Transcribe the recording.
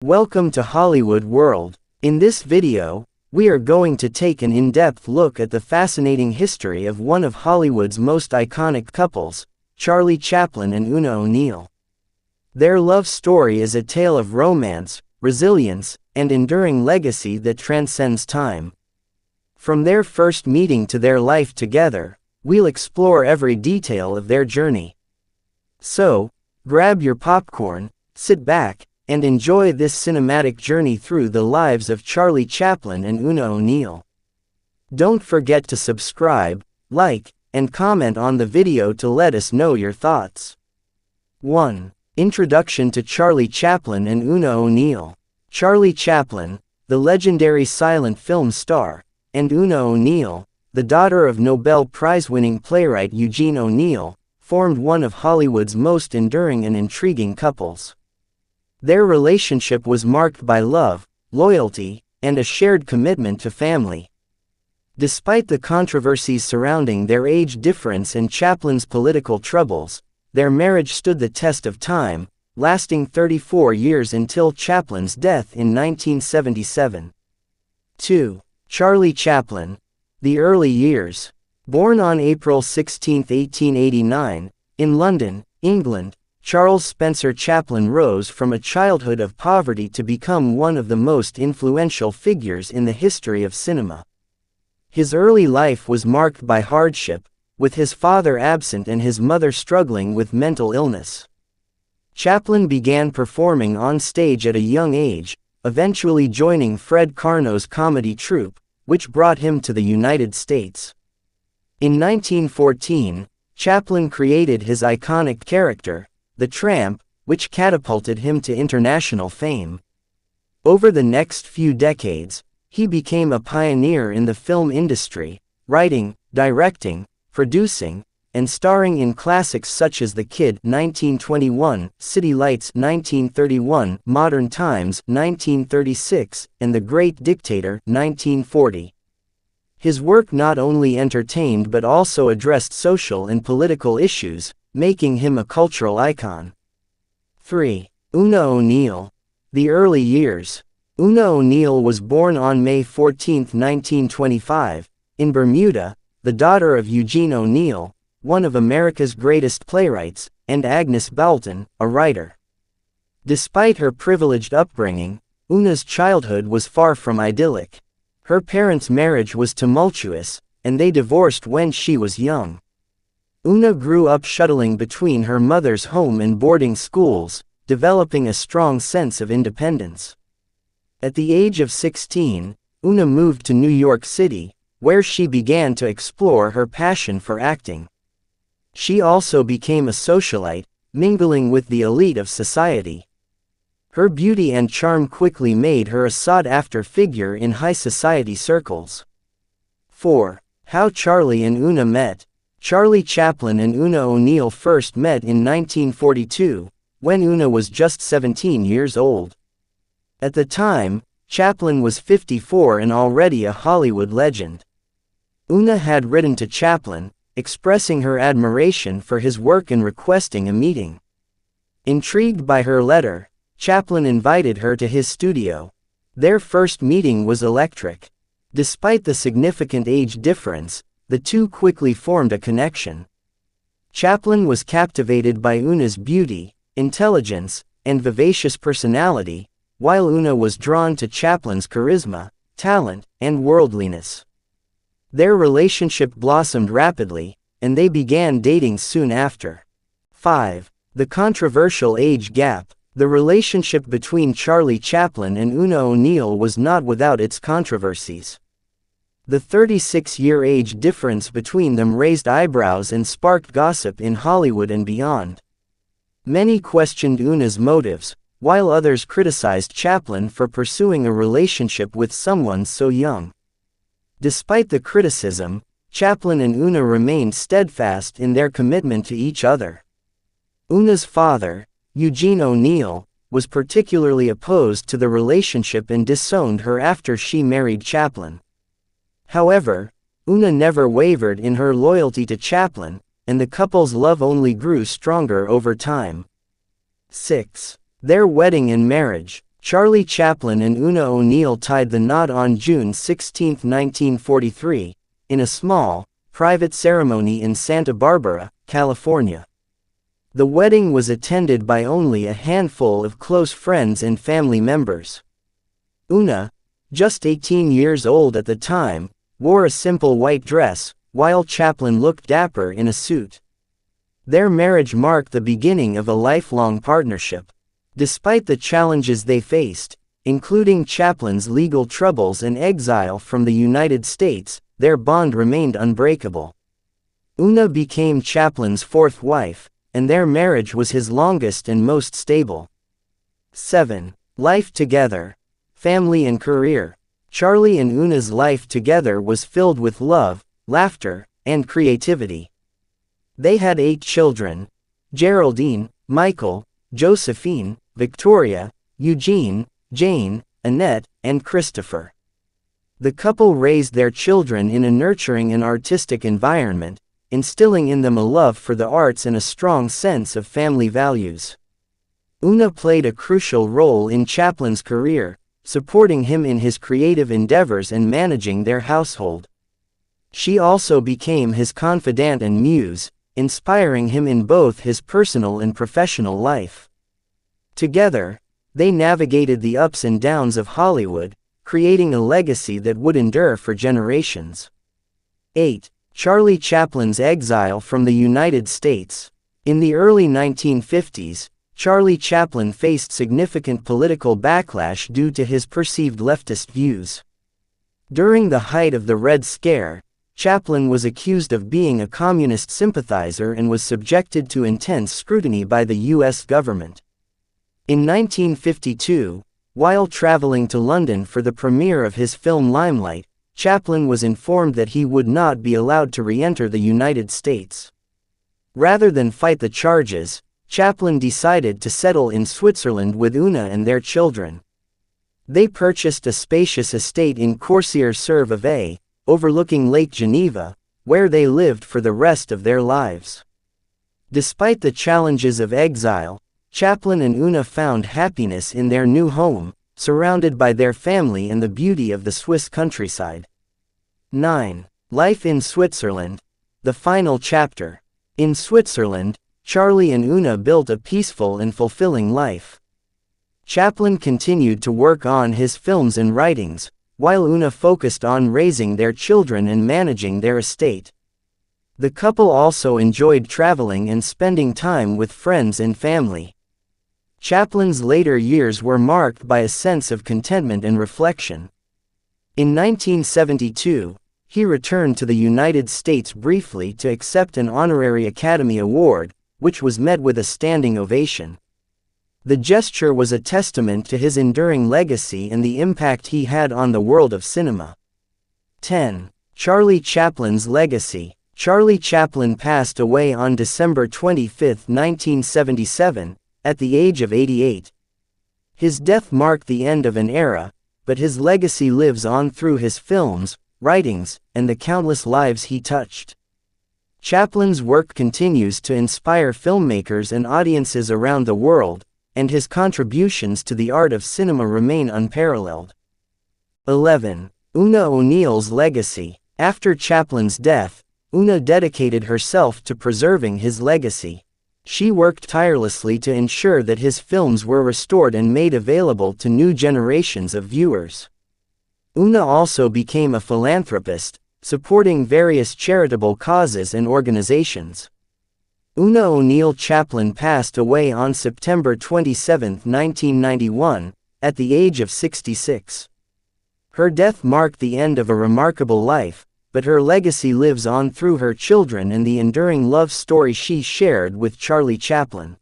Welcome to Hollywood World. In this video, we are going to take an in-depth look at the fascinating history of one of Hollywood's most iconic couples, Charlie Chaplin and Oona O'Neill. Their love story is a tale of romance, resilience, and enduring legacy that transcends time. From their first meeting to their life together, we'll explore every detail of their journey. So, grab your popcorn, sit back, and enjoy this cinematic journey through the lives of Charlie Chaplin and Oona O'Neill. Don't forget to subscribe, like, and comment on the video to let us know your thoughts. 1. Introduction to Charlie Chaplin and Oona O'Neill. Charlie Chaplin, the legendary silent film star, and Oona O'Neill, the daughter of Nobel Prize-winning playwright Eugene O'Neill, formed one of Hollywood's most enduring and intriguing couples. Their relationship was marked by love, loyalty, and a shared commitment to family. Despite the controversies surrounding their age difference and Chaplin's political troubles, their marriage stood the test of time, lasting 34 years until Chaplin's death in 1977. 2. Charlie Chaplin. The early years. Born on April 16, 1889, in London, England, Charles Spencer Chaplin rose from a childhood of poverty to become one of the most influential figures in the history of cinema. His early life was marked by hardship, with his father absent and his mother struggling with mental illness. Chaplin began performing on stage at a young age, eventually joining Fred Karno's comedy troupe, which brought him to the United States. In 1914, Chaplin created his iconic character, the Tramp, which catapulted him to international fame. Over the next few decades, he became a pioneer in the film industry, writing, directing, producing, and starring in classics such as The Kid (1921), City Lights (1931), Modern Times (1936), and The Great Dictator (1940). His work not only entertained but also addressed social and political issues, making him a cultural icon. 3. Oona O'Neill. The early years. Oona O'Neill was born on May 14, 1925, in Bermuda, the daughter of Eugene O'Neill, one of America's greatest playwrights, and Agnes Boulton, a writer. Despite her privileged upbringing, Oona's childhood was far from idyllic. Her parents' marriage was tumultuous, and they divorced when she was young. Oona grew up shuttling between her mother's home and boarding schools, developing a strong sense of independence. At the age of 16, Oona moved to New York City, where she began to explore her passion for acting. She also became a socialite, mingling with the elite of society. Her beauty and charm quickly made her a sought-after figure in high society circles. 4. How Charlie and Oona met. Charlie Chaplin and Oona O'Neill first met in 1942, when Oona was just 17 years old. At the time, Chaplin was 54 and already a Hollywood legend. Oona had written to Chaplin, expressing her admiration for his work and requesting a meeting. Intrigued by her letter, Chaplin invited her to his studio. Their first meeting was electric. Despite the significant age difference, the two quickly formed a connection. Chaplin was captivated by Oona's beauty, intelligence, and vivacious personality, while Oona was drawn to Chaplin's charisma, talent, and worldliness. Their relationship blossomed rapidly, and they began dating soon after. 5. The controversial age gap. The relationship between Charlie Chaplin and Oona O'Neill was not without its controversies. The 36-year age difference between them raised eyebrows and sparked gossip in Hollywood and beyond. Many questioned Oona's motives, while others criticized Chaplin for pursuing a relationship with someone so young. Despite the criticism, Chaplin and Oona remained steadfast in their commitment to each other. Oona's father, Eugene O'Neill, was particularly opposed to the relationship and disowned her after she married Chaplin. However, Oona never wavered in her loyalty to Chaplin, and the couple's love only grew stronger over time. 6. Their wedding and marriage. Charlie Chaplin and Oona O'Neill tied the knot on June 16, 1943, in a small, private ceremony in Santa Barbara, California. The wedding was attended by only a handful of close friends and family members. Oona, just 18 years old at the time, wore a simple white dress, while Chaplin looked dapper in a suit. Their marriage marked the beginning of a lifelong partnership. Despite the challenges they faced, including Chaplin's legal troubles and exile from the United States, their bond remained unbreakable. Oona became Chaplin's fourth wife, and their marriage was his longest and most stable. 7. Life together. Family and career. Charlie and Oona's life together was filled with love, laughter, and creativity. They had 8 children: Geraldine, Michael, Josephine, Victoria, Eugene, Jane, Annette, and Christopher. The couple raised their children in a nurturing and artistic environment, instilling in them a love for the arts and a strong sense of family values. Oona played a crucial role in Chaplin's career, supporting him in his creative endeavors and managing their household. She also became his confidant and muse, inspiring him in both his personal and professional life. Together, they navigated the ups and downs of Hollywood, creating a legacy that would endure for generations. 8. Charlie Chaplin's exile from the United States. In the early 1950s, Charlie Chaplin faced significant political backlash due to his perceived leftist views. During the height of the Red Scare, Chaplin was accused of being a communist sympathizer and was subjected to intense scrutiny by the U.S. government. In 1952, while traveling to London for the premiere of his film Limelight, Chaplin was informed that he would not be allowed to re-enter the United States. Rather than fight the charges, Chaplin decided to settle in Switzerland with Oona and their children. They purchased a spacious estate in Corsier-sur-Vevey, overlooking Lake Geneva, where they lived for the rest of their lives. Despite the challenges of exile, Chaplin and Oona found happiness in their new home, surrounded by their family and the beauty of the Swiss countryside. 9. Life in Switzerland. The final chapter. In Switzerland, Charlie and Oona built a peaceful and fulfilling life. Chaplin continued to work on his films and writings, while Oona focused on raising their children and managing their estate. The couple also enjoyed traveling and spending time with friends and family. Chaplin's later years were marked by a sense of contentment and reflection. In 1972, he returned to the United States briefly to accept an honorary Academy Award, which was met with a standing ovation. The gesture was a testament to his enduring legacy and the impact he had on the world of cinema. 10. Charlie Chaplin's legacy. Charlie Chaplin passed away on December 25, 1977, at the age of 88. His death marked the end of an era, but his legacy lives on through his films, writings, and the countless lives he touched. Chaplin's work continues to inspire filmmakers and audiences around the world, and his contributions to the art of cinema remain unparalleled. 11. Oona O'Neill's legacy. After Chaplin's death, Oona dedicated herself to preserving his legacy. She worked tirelessly to ensure that his films were restored and made available to new generations of viewers. Oona also became a philanthropist, supporting various charitable causes and organizations. Oona O'Neill Chaplin passed away on September 27, 1991, at the age of 66. Her death marked the end of a remarkable life, but her legacy lives on through her children and the enduring love story she shared with Charlie Chaplin.